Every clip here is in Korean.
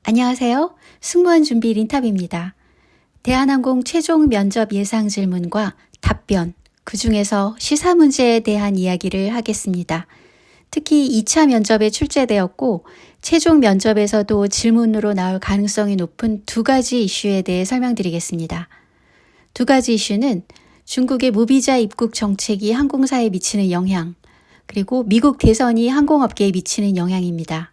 안녕하세요. 승무원 준비 린탑입니다. 대한항공 최종 면접 예상 질문과 답변, 그 중에서 시사 문제에 대한 이야기를 하겠습니다. 특히 2차 면접에 출제되었고 최종 면접에서도 질문으로 나올 가능성이 높은 두 가지 이슈에 대해 설명드리겠습니다. 두 가지 이슈는 중국의 무비자 입국 정책이 항공사에 미치는 영향, 그리고 미국 대선이 항공업계에 미치는 영향입니다.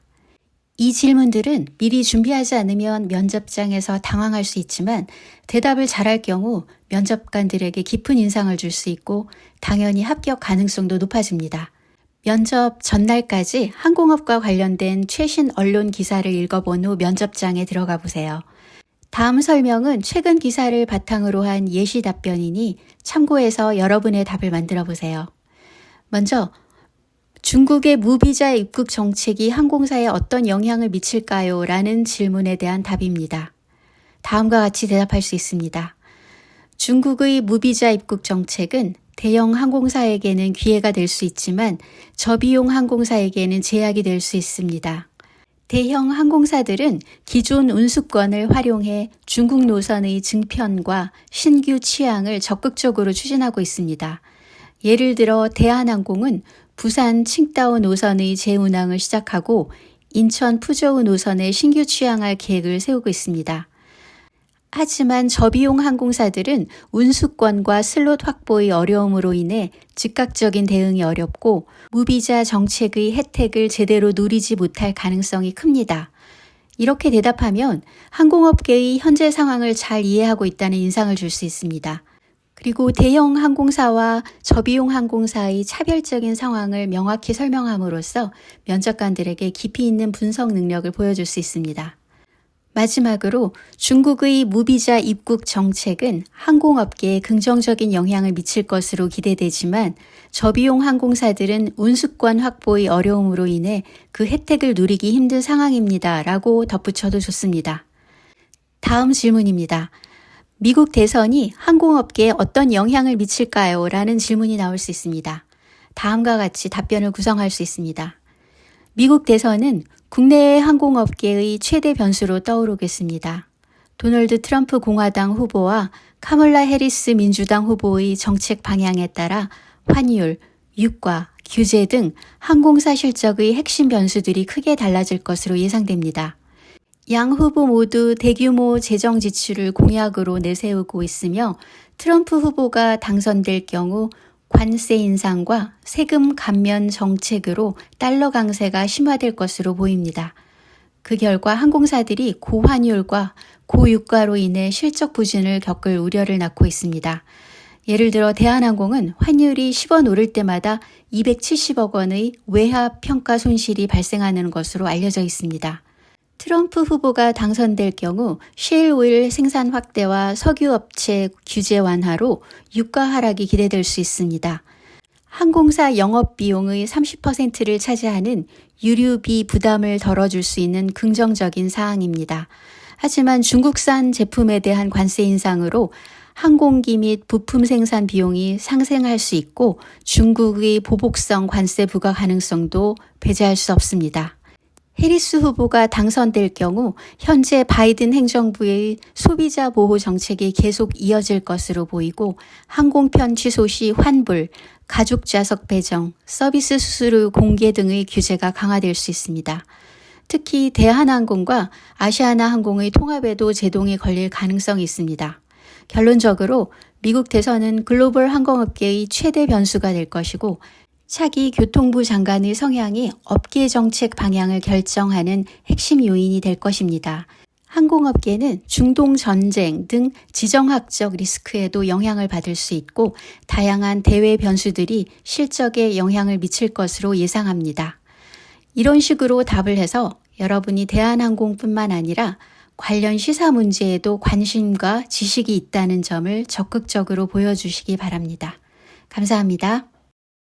이 질문들은 미리 준비하지 않으면 면접장에서 당황할 수 있지만 대답을 잘할 경우 면접관들에게 깊은 인상을 줄 수 있고 당연히 합격 가능성도 높아집니다. 면접 전날까지 항공업과 관련된 최신 언론 기사를 읽어본 후 면접장에 들어가 보세요. 다음 설명은 최근 기사를 바탕으로 한 예시 답변이니 참고해서 여러분의 답을 만들어 보세요. 먼저 중국의 무비자 입국 정책이 항공사에 어떤 영향을 미칠까요? 라는 질문에 대한 답입니다. 다음과 같이 대답할 수 있습니다. 중국의 무비자 입국 정책은 대형 항공사에게는 기회가 될 수 있지만 저비용 항공사에게는 제약이 될 수 있습니다. 대형 항공사들은 기존 운수권을 활용해 중국 노선의 증편과 신규 취항을 적극적으로 추진하고 있습니다. 예를 들어 대한항공은 부산 칭다오 노선의 재운항을 시작하고 인천 푸저우 노선에 신규 취항할 계획을 세우고 있습니다. 하지만 저비용 항공사들은 운수권과 슬롯 확보의 어려움으로 인해 즉각적인 대응이 어렵고 무비자 정책의 혜택을 제대로 누리지 못할 가능성이 큽니다. 이렇게 대답하면 항공업계의 현재 상황을 잘 이해하고 있다는 인상을 줄 수 있습니다. 그리고 대형 항공사와 저비용 항공사의 차별적인 상황을 명확히 설명함으로써 면접관들에게 깊이 있는 분석 능력을 보여줄 수 있습니다. 마지막으로 중국의 무비자 입국 정책은 항공업계에 긍정적인 영향을 미칠 것으로 기대되지만 저비용 항공사들은 운수권 확보의 어려움으로 인해 그 혜택을 누리기 힘든 상황입니다. 라고 덧붙여도 좋습니다. 다음 질문입니다. 미국 대선이 항공업계에 어떤 영향을 미칠까요? 라는 질문이 나올 수 있습니다. 다음과 같이 답변을 구성할 수 있습니다. 미국 대선은 국내의 항공업계의 최대 변수로 떠오르겠습니다. 도널드 트럼프 공화당 후보와 카멀라 해리스 민주당 후보의 정책 방향에 따라 환율, 유가, 규제 등 항공사 실적의 핵심 변수들이 크게 달라질 것으로 예상됩니다. 양 후보 모두 대규모 재정 지출을 공약으로 내세우고 있으며 트럼프 후보가 당선될 경우 관세 인상과 세금 감면 정책으로 달러 강세가 심화될 것으로 보입니다. 그 결과 항공사들이 고환율과 고유가로 인해 실적 부진을 겪을 우려를 낳고 있습니다. 예를 들어 대한항공은 환율이 10원 오를 때마다 270억 원의 외화 평가 손실이 발생하는 것으로 알려져 있습니다. 트럼프 후보가 당선될 경우 셰일 오일 생산 확대와 석유업체 규제 완화로 유가 하락이 기대될 수 있습니다. 항공사 영업비용의 30%를 차지하는 유류비 부담을 덜어줄 수 있는 긍정적인 사항입니다. 하지만 중국산 제품에 대한 관세 인상으로 항공기 및 부품 생산 비용이 상승할 수 있고 중국의 보복성 관세 부과 가능성도 배제할 수 없습니다. 해리스 후보가 당선될 경우 현재 바이든 행정부의 소비자 보호 정책이 계속 이어질 것으로 보이고 항공편 취소 시 환불, 가족 좌석 배정, 서비스 수수료 공개 등의 규제가 강화될 수 있습니다. 특히 대한항공과 아시아나항공의 통합에도 제동이 걸릴 가능성이 있습니다. 결론적으로 미국 대선은 글로벌 항공업계의 최대 변수가 될 것이고 차기 교통부 장관의 성향이 업계 정책 방향을 결정하는 핵심 요인이 될 것입니다. 항공업계는 중동 전쟁 등 지정학적 리스크에도 영향을 받을 수 있고 다양한 대외 변수들이 실적에 영향을 미칠 것으로 예상합니다. 이런 식으로 답을 해서 여러분이 대한항공뿐만 아니라 관련 시사 문제에도 관심과 지식이 있다는 점을 적극적으로 보여주시기 바랍니다. 감사합니다.